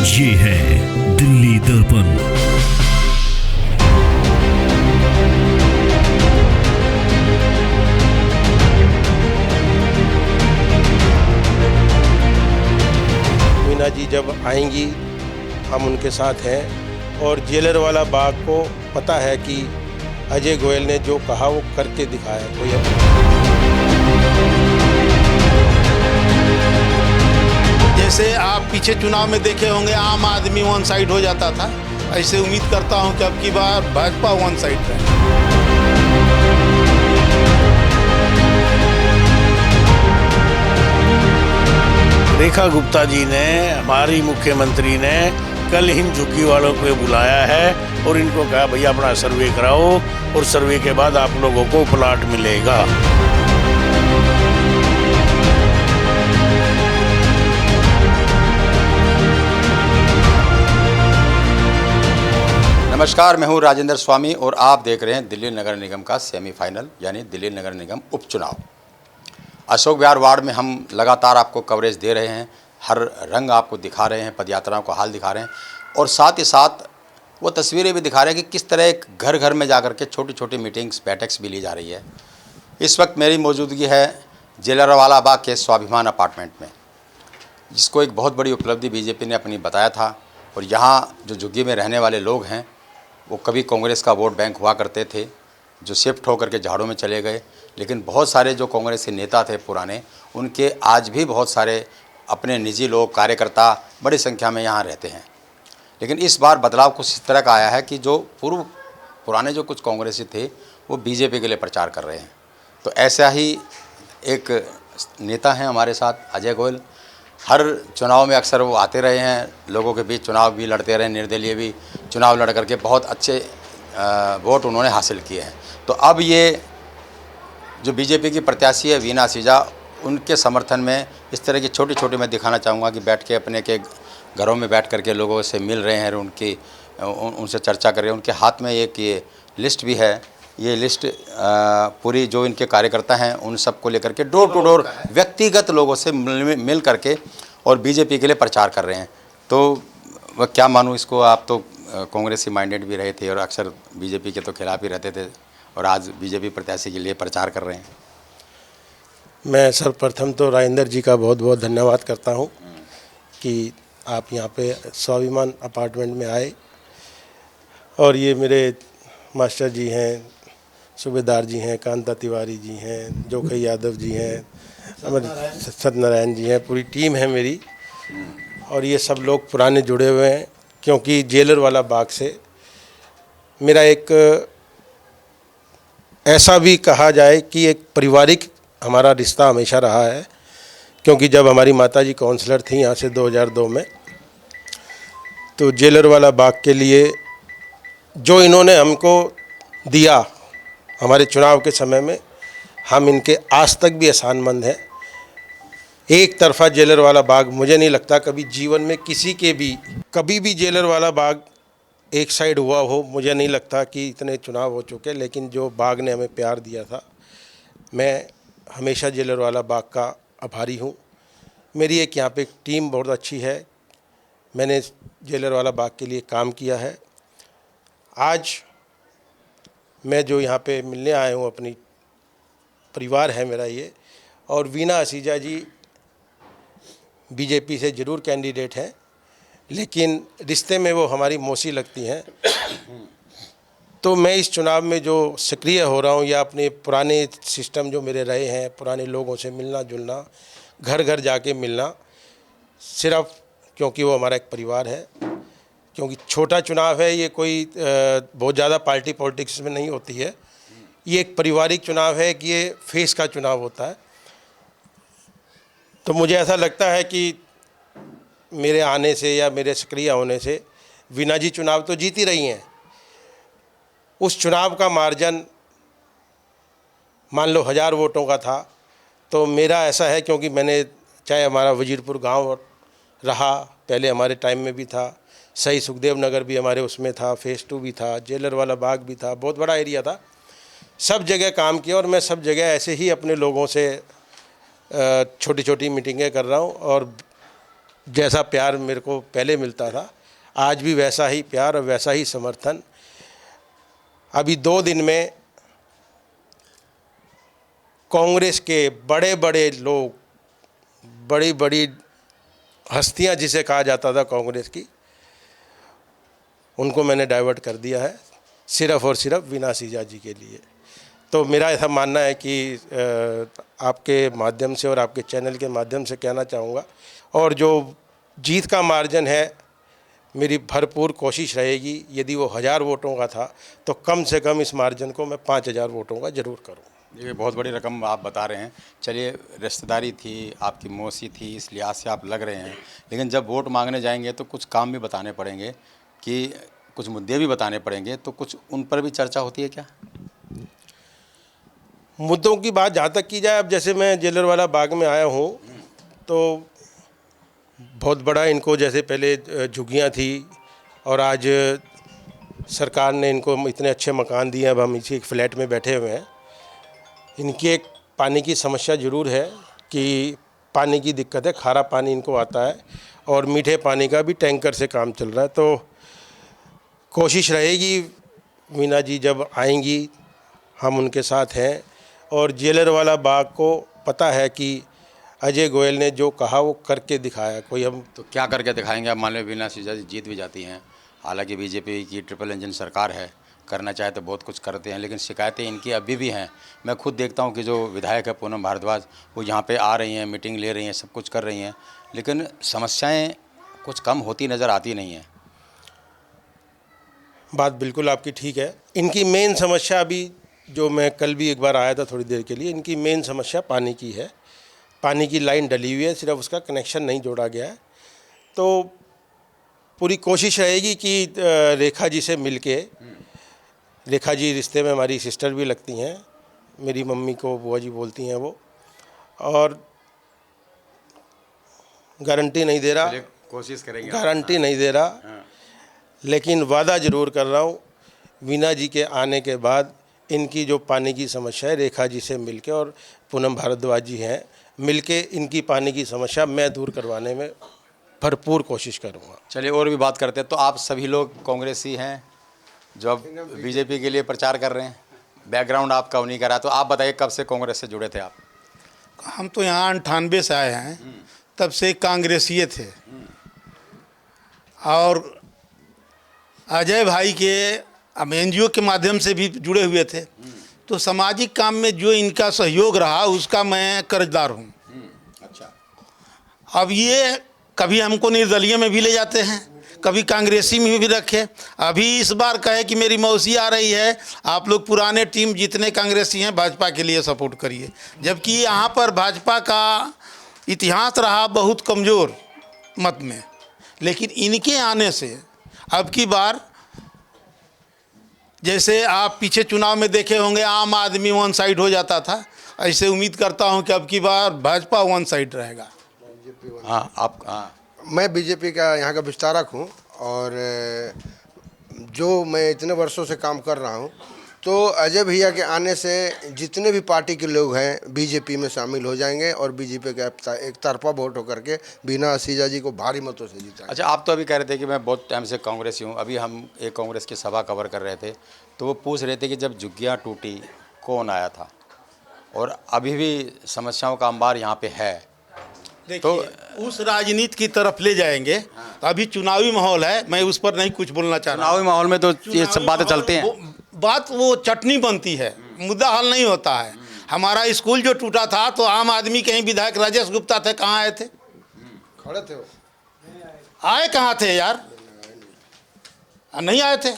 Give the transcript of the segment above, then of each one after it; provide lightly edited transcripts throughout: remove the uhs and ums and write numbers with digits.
ये है दिल्ली दर्पण। वीना जी जब आएंगी हम उनके साथ हैं और जेलर वाला बाग को पता है कि अजय गोयल ने जो कहा वो करके दिखाया। जैसे आप पीछे चुनाव में देखे होंगे आम आदमी वन साइड हो जाता था, ऐसे उम्मीद करता हूं कि अब की बार भाजपा वन साइड रहे। रेखा गुप्ता जी ने, हमारी मुख्यमंत्री ने कल इन झुग्गी वालों को बुलाया है और इनको कहा भैया अपना सर्वे कराओ और सर्वे के बाद आप लोगों को प्लाट मिलेगा। नमस्कार, मैं हूं राजेंद्र स्वामी और आप देख रहे हैं दिल्ली नगर निगम का सेमीफाइनल यानी दिल्ली नगर निगम उपचुनाव। अशोक विहार वार्ड में हम लगातार आपको कवरेज दे रहे हैं, हर रंग आपको दिखा रहे हैं, पदयात्राओं का हाल दिखा रहे हैं और साथ ही साथ वो तस्वीरें भी दिखा रहे हैं कि किस तरह एक घर घर में जाकर के छोटी छोटी मीटिंग्स बैठक्स भी ली जा रही है। इस वक्त मेरी मौजूदगी है जेलरवाला बाग के स्वाभिमान अपार्टमेंट में, जिसको एक बहुत बड़ी उपलब्धि बीजेपी ने अपनी बताया था। और यहाँ जो झुग्गी में रहने वाले लोग हैं वो कभी कांग्रेस का वोट बैंक हुआ करते थे, जो शिफ्ट होकर के झाड़ों में चले गए। लेकिन बहुत सारे जो कांग्रेस के नेता थे पुराने, उनके आज भी बहुत सारे अपने निजी लोग, कार्यकर्ता बड़ी संख्या में यहाँ रहते हैं। लेकिन इस बार बदलाव कुछ इस तरह का आया है कि जो पुराने जो कुछ कांग्रेसी थे वो बीजेपी के लिए प्रचार कर रहे हैं। तो ऐसा ही एक नेता हैं हमारे साथ, अजय गोयल। हर चुनाव में अक्सर वो आते रहे हैं, लोगों के बीच चुनाव भी लड़ते रहे, निर्दलीय भी चुनाव लड़ करके बहुत अच्छे वोट उन्होंने हासिल किए हैं। तो अब ये जो बीजेपी की प्रत्याशी है वीना असीजा, उनके समर्थन में इस तरह की छोटी छोटी मैं दिखाना चाहूँगा कि बैठ के अपने के घरों में बैठ करके लोगों से मिल रहे हैं, उनसे चर्चा कर रहे हैं। उनके हाथ में एक ये लिस्ट भी है, ये लिस्ट पूरी जो इनके कार्यकर्ता हैं उन सबको लेकर के डोर टू डोर व्यक्तिगत लोगों से मिल करके और बीजेपी के लिए प्रचार कर रहे हैं। तो वह क्या मानूँ इसको, आप तो कांग्रेसी माइंडेड भी रहे थे और अक्सर बीजेपी के तो खिलाफ ही रहते थे और आज बीजेपी प्रत्याशी के लिए प्रचार कर रहे हैं। मैं सर्वप्रथम तो राजेंद्र जी का बहुत बहुत धन्यवाद करता हूं कि आप यहां पे स्वाभिमान अपार्टमेंट में आए। और ये मेरे मास्टर जी हैं, सूबेदार जी हैं, कांता तिवारी जी हैं, जोखई यादव जी हैं, सत्यनारायण जी हैं, पूरी टीम है मेरी। और ये सब लोग पुराने जुड़े हुए हैं, क्योंकि जेलर वाला बाग से मेरा एक ऐसा भी कहा जाए कि एक पारिवारिक हमारा रिश्ता हमेशा रहा है। क्योंकि जब हमारी माताजी काउंसलर थी यहाँ से 2002 में, तो जेलर वाला बाग के लिए जो इन्होंने हमको दिया हमारे चुनाव के समय में, हम इनके आज तक भी एहसानमंद हैं। एक तरफा जेलर वाला बाग मुझे नहीं लगता कभी जीवन में किसी के भी कभी भी जेलर वाला बाग एक साइड हुआ हो। मुझे नहीं लगता कि इतने चुनाव हो चुके, लेकिन जो बाग ने हमें प्यार दिया था, मैं हमेशा जेलर वाला बाग का आभारी हूँ। मेरी एक यहाँ पे टीम बहुत अच्छी है, मैंने जेलर वाला बाग के लिए काम किया है। आज मैं जो यहाँ पे मिलने आया हूँ, अपनी परिवार है मेरा ये, और वीना असीजा जी बीजेपी से ज़रूर कैंडिडेट हैं, लेकिन रिश्ते में वो हमारी मौसी लगती हैं। तो मैं इस चुनाव में जो सक्रिय हो रहा हूँ, या अपने पुराने सिस्टम जो मेरे रहे हैं, पुराने लोगों से मिलना जुलना, घर घर जाके मिलना, सिर्फ क्योंकि वो हमारा एक परिवार है। क्योंकि छोटा चुनाव है ये, कोई बहुत ज़्यादा पार्टी पॉलिटिक्स में नहीं होती है, ये एक पारिवारिक चुनाव है कि ये फेस का चुनाव होता है। तो मुझे ऐसा लगता है कि मेरे आने से या मेरे सक्रिय होने से वीना जी चुनाव तो जीत ही रही हैं। उस चुनाव का मार्जिन मान लो 1000 वोटों का था, तो मेरा ऐसा है क्योंकि मैंने, चाहे हमारा वजीरपुर गांव रहा, पहले हमारे टाइम में भी था, सही सुखदेव नगर भी हमारे उसमें था, फेज़ 2 भी था, जेलर वाला बाग भी था, बहुत बड़ा एरिया था, सब जगह काम किया। और मैं सब जगह ऐसे ही अपने लोगों से छोटी छोटी मीटिंगें कर रहा हूँ और जैसा प्यार मेरे को पहले मिलता था, आज भी वैसा ही प्यार और वैसा ही समर्थन। अभी 2 दिन में कांग्रेस के बड़े बड़े लोग, बड़ी बड़ी हस्तियां जिसे कहा जाता था कांग्रेस की, उनको मैंने डाइवर्ट कर दिया है सिर्फ़ और सिर्फ वीना सीजा जी के लिए। तो मेरा ऐसा मानना है कि आपके माध्यम से और आपके चैनल के माध्यम से कहना चाहूँगा, और जो जीत का मार्जिन है, मेरी भरपूर कोशिश रहेगी, यदि वो 1000 वोटों का था तो कम से कम इस मार्जिन को मैं 5000 वोटों का ज़रूर करूँ। ये बहुत बड़ी रकम आप बता रहे हैं। चलिए, रिश्तेदारी थी, आपकी मौसी थी, इस लिहाज से आप लग रहे हैं, लेकिन जब वोट मांगने जाएंगे तो कुछ काम भी बताने पड़ेंगे, कि कुछ मुद्दे भी बताने पड़ेंगे, तो कुछ उन पर भी चर्चा होती है क्या? मुद्दों की बात जहाँ तक की जाए, अब जैसे मैं जेलरवाला बाग में आया हूँ तो बहुत बड़ा इनको, जैसे पहले झुग्गियाँ थी और आज सरकार ने इनको इतने अच्छे मकान दिए, अब हम इसी एक फ्लैट में बैठे हुए हैं। इनकी एक पानी की समस्या ज़रूर है कि पानी की दिक्कत है, खारा पानी इनको आता है और मीठे पानी का भी टैंकर से काम चल रहा है। तो कोशिश रहेगी, वीना जी जब आएंगी हम उनके साथ हैं। और जेलरवाला बाग को पता है कि अजय गोयल ने जो कहा वो करके दिखाया। कोई हम तो क्या करके दिखाएंगे? अब मान लो वीना सीजा जी जीत भी जाती हैं, हालांकि बीजेपी की ट्रिपल इंजन सरकार है, करना चाहे तो बहुत कुछ करते हैं, लेकिन शिकायतें इनकी अभी भी हैं। मैं खुद देखता हूं कि जो विधायक है पूनम भारद्वाज, वो यहाँ पे आ रही हैं, मीटिंग ले रही हैं, सब कुछ कर रही हैं, लेकिन समस्याएं कुछ कम होती नज़र आती नहीं हैं। बात बिल्कुल आपकी ठीक है। इनकी मेन समस्या अभी, जो मैं कल भी एक बार आया था थोड़ी देर के लिए, इनकी मेन समस्या पानी की है। पानी की लाइन डली हुई है, सिर्फ उसका कनेक्शन नहीं जोड़ा गया है। तो पूरी कोशिश रहेगी कि रेखा जी से मिलके, रेखा जी रिश्ते में हमारी सिस्टर भी लगती हैं, मेरी मम्मी को बुआ जी बोलती हैं वो, और गारंटी नहीं दे रहा, कोशिश करेंगे, गारंटी नहीं दे रहा, लेकिन वादा ज़रूर कर रहा हूँ, वीना जी के आने के बाद इनकी जो पानी की समस्या है, रेखा जी से मिलके और पूनम भारद्वाज जी हैं, मिलके इनकी पानी की समस्या मैं दूर करवाने में भरपूर कोशिश करूँगा। चलिए, और भी बात करते हैं। तो आप सभी लोग कांग्रेसी हैं जो अब बीजेपी के लिए प्रचार कर रहे हैं, बैकग्राउंड आपका उन्हीं का रहा, तो आप बताइए कब से कांग्रेस से जुड़े थे आप? हम तो यहाँ 98 से आए हैं, तब से कांग्रेसीय थे। और अजय भाई के अब एनजीओ के माध्यम से भी जुड़े हुए थे, तो सामाजिक काम में जो इनका सहयोग रहा उसका मैं कर्जदार हूँ। अच्छा। अब ये कभी हमको निर्दलीय में भी ले जाते हैं, कभी कांग्रेसी में भी रखे। अभी इस बार कहे कि मेरी मौसी आ रही है, आप लोग पुराने टीम जितने कांग्रेसी हैं भाजपा के लिए सपोर्ट करिए, जबकि यहाँ पर भाजपा का इतिहास रहा बहुत कमज़ोर मत में। लेकिन इनके आने से अब की बार, जैसे आप पीछे चुनाव में देखे होंगे आम आदमी वन साइड हो जाता था, ऐसे उम्मीद करता हूं कि अब की बार भाजपा वन साइड रहेगा। हाँ, आप, हाँ, मैं बीजेपी का यहाँ का विस्तारक हूँ, और जो मैं इतने वर्षों से काम कर रहा हूँ, तो अजय भैया के आने से जितने भी पार्टी के लोग हैं बीजेपी में शामिल हो जाएंगे और बीजेपी का एक तरफा वोट होकर के वीना सीजा जी को भारी मतों से जीता। अच्छा, आप तो अभी कह रहे थे कि मैं बहुत टाइम से कांग्रेसी हूँ। अभी हम एक कांग्रेस की सभा कवर कर रहे थे, तो वो पूछ रहे थे कि जब झुग्गियाँ टूटी कौन आया था, और अभी भी समस्याओं का अंबार यहाँ पे है। देखिए, तो उस राजनीति की तरफ ले जाएंगे। तो अभी चुनावी माहौल है, मैं उस पर नहीं कुछ बोलना चाह रहा हूँ। चुनावी माहौल में तो ये सब बातें चलती हैं, बात वो चटनी बनती है, मुद्दा हल नहीं होता है। हमारा स्कूल जो टूटा था तो आम आदमी के ही विधायक राजेश गुप्ता थे, कहाँ आए थे? खड़े थे वो, आए कहाँ थे यार? नहीं आए थे।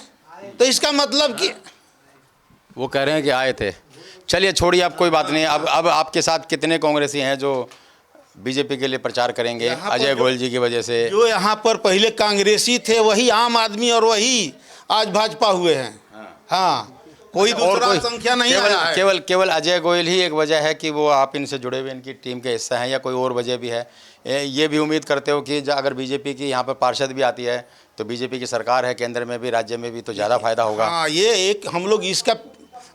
तो इसका मतलब कि वो कह रहे हैं कि आए थे। चलिए, छोड़िए, अब कोई बात नहीं। अब आपके साथ कितने कांग्रेसी हैं जो बीजेपी के लिए प्रचार करेंगे अजय गोयल जी की वजह से? जो यहाँ पर पहले कांग्रेसी थे वही आम आदमी और वही आज भाजपा हुए हैं। हाँ, कोई दूसरा संख्या नहीं आया है। केवल अजय गोयल ही एक वजह है कि वो आप इनसे जुड़े हुए इनकी टीम के हिस्सा हैं, या कोई और वजह भी है? ये भी उम्मीद करते हो कि अगर बीजेपी की यहाँ पर पार्षद भी आती है तो बीजेपी की सरकार है केंद्र में भी, राज्य में भी, तो ज़्यादा फायदा होगा? हाँ, ये एक हम लोग इसका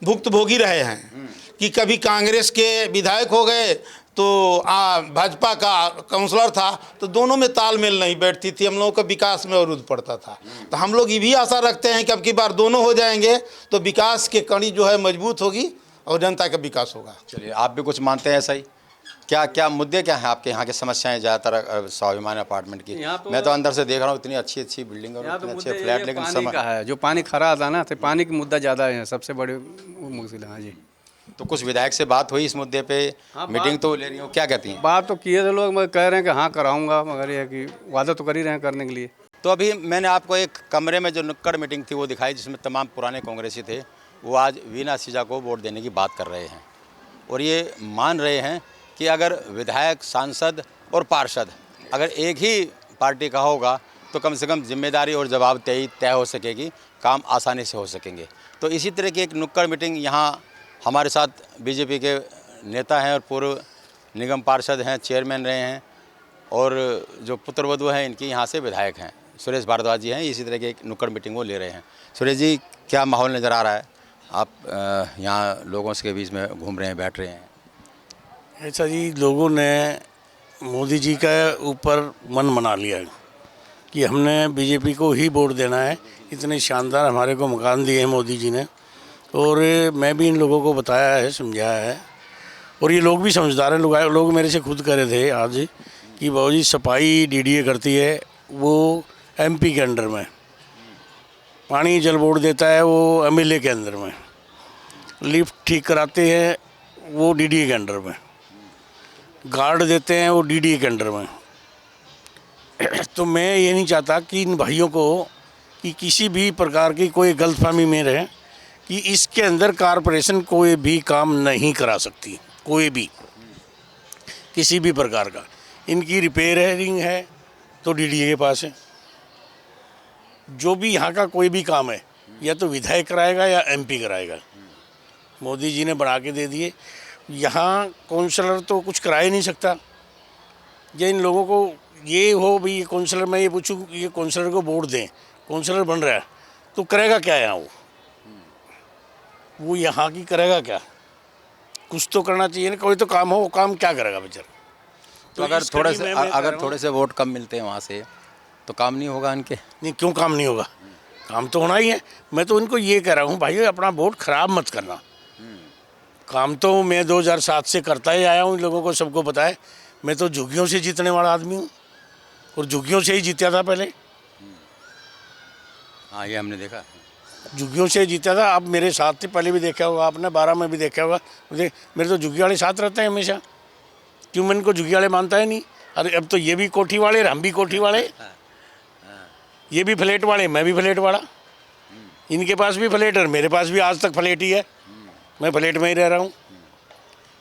भुक्तभोगी रहे हैं कि कभी कांग्रेस के विधायक हो गए तो भाजपा का काउंसलर था, तो दोनों में तालमेल नहीं बैठती थी, हम लोगों का विकास में अवरुद्ध पड़ता था। तो हम लोग ये भी आशा रखते हैं कि अब की बार दोनों हो जाएंगे तो विकास की कड़ी जो है मजबूत होगी और जनता का विकास होगा। चलिए, आप भी कुछ मानते हैं ऐसा ही? क्या क्या मुद्दे क्या हैं आपके यहाँ की समस्याएं ज़्यादातर स्वाभिमान अपार्टमेंट की? मैं तो अंदर से देख रहा हूँ, इतनी अच्छी अच्छी बिल्डिंग और इतने अच्छे फ्लैट, लेकिन पानी का है, जो पानी खरा आता ना, तो पानी की मुद्दा ज़्यादा है, सबसे बड़े मुश्किल है। हाँ जी, तो कुछ विधायक से बात हुई इस मुद्दे पे? मीटिंग तो ले रही हो, क्या कहती हैं? बात तो किए थे लोग, मैं कह रहे हैं कि हाँ कराऊंगा, मगर ये है कि वादा तो कर ही रहे हैं करने के लिए। तो अभी मैंने आपको एक कमरे में जो नुक्कड़ मीटिंग थी वो दिखाई, जिसमें तमाम पुराने कांग्रेसी थे। वो आज वीना सिजा को वोट देने की बात कर रहे हैं और ये मान रहे हैं कि अगर विधायक, सांसद और पार्षद अगर एक ही पार्टी का होगा तो कम से कम जिम्मेदारी और जवाबदेही तय हो सकेगी, काम आसानी से हो सकेंगे। तो इसी तरह की एक नुक्कड़ मीटिंग यहाँ हमारे साथ बीजेपी के नेता हैं और पूर्व निगम पार्षद हैं, चेयरमैन रहे हैं, और जो पुत्रवधू हैं इनकी यहाँ से विधायक हैं, सुरेश भारद्वाज जी हैं। इसी तरह की एक नुक्कड़ मीटिंग वो ले रहे हैं। सुरेश जी, क्या माहौल नज़र आ रहा है? आप यहाँ लोगों के बीच में घूम रहे हैं, बैठ रहे हैं। ऐसा जी, लोगों ने मोदी जी का ऊपर मन बना लिया कि हमने बीजेपी को ही वोट देना है। इतने शानदार हमारे को मकान दिए हैं मोदी जी ने, और मैं भी इन लोगों को बताया है, समझाया है, और ये लोग भी समझदार हैं। लोग मेरे से खुद कह रहे थे आज कि बाबू जी, सफाई डीडीए करती है वो एमपी के अंडर में, पानी जल बोर्ड देता है वो एमएलए के अंदर में, लिफ्ट ठीक कराते हैं वो डीडीए के अंडर में, गार्ड देते हैं वो डीडीए के अंडर में। तो मैं ये नहीं चाहता कि इन भाइयों को कि किसी भी प्रकार की कोई गलतफहमी में रहे कि इसके अंदर कारपोरेशन कोई भी काम नहीं करा सकती, कोई भी किसी भी प्रकार का। इनकी रिपेयरिंग है तो डीडीए के पास है, जो भी यहाँ का कोई भी काम है या तो विधायक कराएगा या एमपी कराएगा। मोदी जी ने बना के दे दिए। यहाँ काउंसलर तो कुछ करा ही नहीं सकता। या इन लोगों को ये हो भी, ये काउंसलर, मैं ये पूछूं ये काउंसलर को वोट दें, काउंसलर बन रहा है तो करेगा क्या यहाँ? वो यहाँ की करेगा क्या? कुछ तो करना चाहिए ना, कोई तो काम हो, वो काम क्या करेगा बेचारा? तो अगर थोड़े से वोट कम मिलते हैं वहाँ से तो काम नहीं होगा इनके? नहीं, क्यों काम नहीं होगा? काम तो होना ही है। मैं तो इनको ये कह रहा हूँ, भाई अपना वोट खराब मत करना। काम तो मैं 2007 से करता ही आया हूँ, इन लोगों को सबको पता है। मैं तो झुग्गियों से जीतने वाला आदमी हूँ और झुग्गियों से ही जीता था पहले। हाँ, ये हमने देखा, झुग्गियों से जीता था। आप मेरे साथ थे, पहले भी देखा होगा आपने, 12 में भी देखा होगा मुझे। मेरे तो झुग्गी वाले साथ रहते हैं हमेशा। क्यों मैं इनको झुग्गी वाले मानता है नहीं? अरे अब तो ये भी कोठी वाले, हम भी कोठी वाले, ये भी फ्लैट वाले, मैं भी फ्लैट वाला। इनके पास भी फ्लैट और मेरे पास भी आज तक फ्लैट ही है। मैं फ्लैट में ही रह रहा हूँ।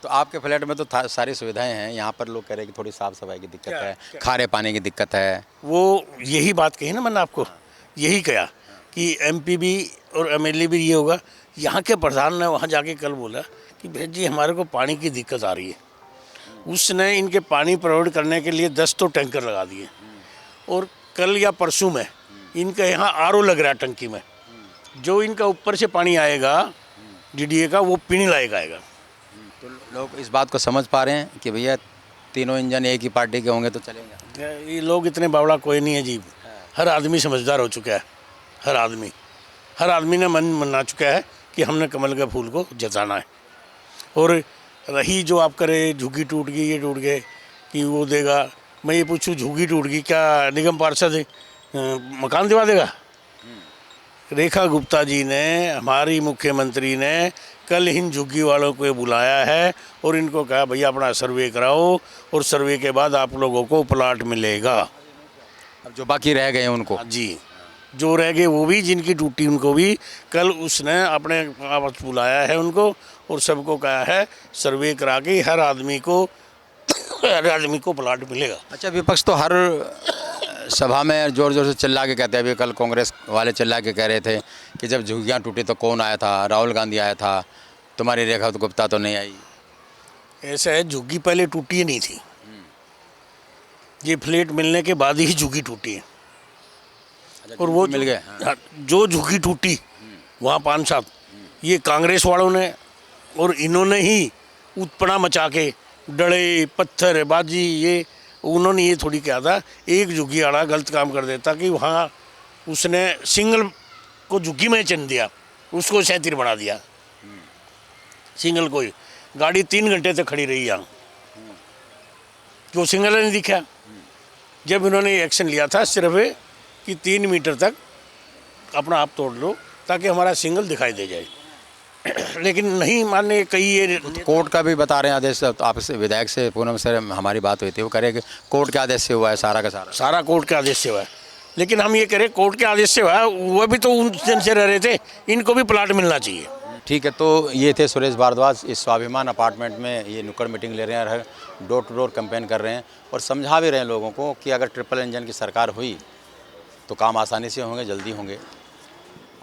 तो आपके फ्लैट में तो सारी सुविधाएं हैं। यहाँ पर लोग कह रहे हैं कि थोड़ी साफ सफाई की दिक्कत है, खारे पानी की दिक्कत है। वो यही बात कही ना मैंने आपको, यही कहा कि एमपी भी और एमएलए भी ये होगा। यहाँ के प्रधान ने वहाँ जाके कल बोला कि भैया जी हमारे को पानी की दिक्कत आ रही है। उसने इनके पानी प्रोवाइड करने के लिए 10 तो टैंकर लगा दिए, और कल या परसों में इनका यहाँ आरओ लग रहा है टंकी में। जो इनका ऊपर से पानी आएगा डीडीए का, वो पीने लायक आएगा। तो लोग इस बात को समझ पा रहे हैं कि भैया तीनों इंजन एक ही पार्टी के होंगे तो चलेंगे। ये लोग इतने बावड़ा कोई नहीं है जी। हर आदमी समझदार हो चुका है। हर आदमी ने मन बना चुका है कि हमने कमल के फूल को जताना है। और रही जो आप करे झुग्गी टूट गई, ये टूट गए कि वो देगा, मैं ये पूछूं झुग्गी टूट गई, क्या निगम पार्षद मकान दिवा देगा? रेखा गुप्ता जी ने, हमारी मुख्यमंत्री ने कल इन झुग्गी वालों को बुलाया है और इनको कहा भैया अपना सर्वे कराओ और सर्वे के बाद आप लोगों को प्लाट मिलेगा। अब जो बाकी रह गए हैं उनको जी, जो रह गए वो भी, जिनकी टूटी उनको भी कल उसने अपने आप बुलाया है उनको, और सबको कहा है सर्वे करा के हर आदमी को प्लाट मिलेगा। अच्छा, विपक्ष तो हर सभा में जोर जोर से चिल्ला के कहते हैं। अभी कल कांग्रेस वाले चिल्ला के कह रहे थे कि जब झुग्गियाँ टूटी तो कौन आया था? राहुल गांधी आया था, तुम्हारी रेखा तो गुप्ता तो नहीं आई। ऐसा है, झुग्गी पहले टूटी ही नहीं थी, ये फ्लैट मिलने के बाद ही झुग्गी टूटी है। और वो मिल गए। हाँ। जो झुग्गी टूटी वहाँ 5-7 ये कांग्रेस वालों ने और इन्होंने ही उत्पना मचा के डले पत्थर बाजी ये उन्होंने ये थोड़ी किया था। एक झुग्गी वाला गलत काम कर देता कि वहाँ उसने सिंगल को झुग्गी में चिन्ह दिया, उसको 37 बना दिया। सिंगल को ही गाड़ी 3 घंटे तक खड़ी रही यहाँ, जो सिंगल नहीं दिखा। जब इन्होंने एक्शन लिया था सिर्फ कि 3 मीटर तक अपना आप तोड़ लो ताकि हमारा सिंगल दिखाई दे जाए, लेकिन नहीं मानने कई ये कोर्ट का भी बता रहे हैं आदेश। आपसे विधायक से पूनम से हमारी बात हुई थी, वो कह रहे हैं कि कोर्ट के आदेश से हुआ है सारा का सारा कोर्ट के आदेश से हुआ है। लेकिन हम ये कह रहे कोर्ट के आदेश से हुआ है, वो भी तो उन दिन से रह रहे थे, इनको भी प्लाट मिलना चाहिए। ठीक है, तो ये थे सुरेश भारद्वाज इस स्वाभिमान अपार्टमेंट में ये नुक्कड़ मीटिंग ले रहे हैं और डोर टू डोर कैंपेन कर रहे हैं और समझा भी रहे हैं लोगों को कि अगर ट्रिपल इंजन की सरकार हुई तो काम आसानी से होंगे, जल्दी होंगे।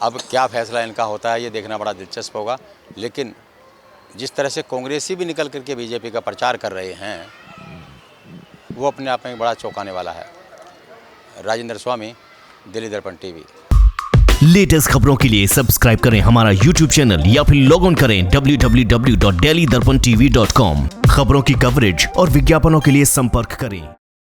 अब क्या फैसला इनका होता है ये देखना बड़ा दिलचस्प होगा। लेकिन जिस तरह से कांग्रेसी भी निकल करके बीजेपी का प्रचार कर रहे हैं वो अपने आप में बड़ा चौंकाने वाला है। राजेंद्र स्वामी, दिल्ली दर्पण टीवी। लेटेस्ट खबरों के लिए सब्सक्राइब करें हमारा YouTube चैनल या फिर लॉग ऑन करें www.delhidarpantv.com। खबरों की कवरेज और विज्ञापनों के लिए संपर्क करें।